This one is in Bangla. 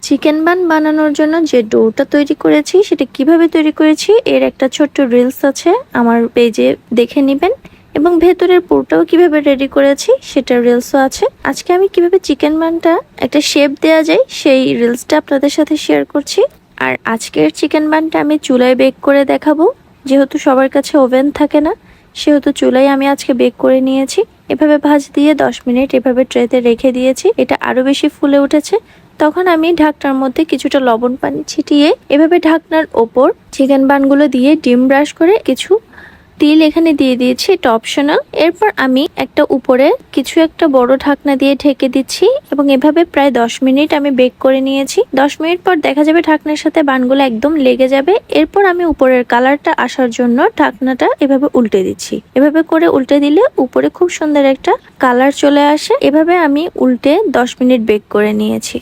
চিকেন বান বানানোর জন্য যে ডোটা তৈরি করেছি সেটা কিভাবে তৈরি করেছি এর একটা ছোট্ট রিলস আছে, আমার পেজে দেখে নেবেন। এবং ভেতরের পুরটাও কিভাবে রেডি করেছি সেটার রিলসও আছে। আজকে আমি কিভাবে চিকেন বানটা একটা শেপ দেওয়া যায় সেই রিলসটা আপনাদের সাথে শেয়ার করছি। আর আজকের চিকেন বানটা আমি চুলায় বেক করে দেখাবো। যেহেতু সবার কাছে ওভেন থাকে না, সেহেতু চুলায় আমি আজকে বেক করে নিয়েছি। এভাবে ভাঁজ দিয়ে 10 মিনিট এভাবে ট্রেতে রেখে দিয়েছি। এটা আরো বেশি ফুলে উঠেছে। তখন আমি ঢাকনার মধ্যে কিছুটা লবণ পানি ছিটিয়ে এভাবে ঢাকনার ওপর চিকেন বানগুলো দিয়ে ডিম ব্রাশ করে কিছু তিল এখানে দিয়ে দিয়েছি, এটা অপশনাল। এরপর আমি একটা উপরে কিছু একটা বড় ঢাকনা দিয়ে ঢেকে দিচ্ছি এবং এভাবে প্রায় 10 মিনিট আমি বেক করে নিয়েছি। 10 মিনিট পর দেখা যাবে ঢাকনার সাথে বানগুলো একদম লেগে যাবে। এরপর আমি উপরের কালারটা আসার জন্য ঢাকনাটা এভাবে উল্টে দিচ্ছি। এভাবে করে উল্টে দিলে উপরে খুব সুন্দর একটা কালার চলে আসে। এভাবে আমি উল্টে 10 মিনিট বেক করে নিয়েছি।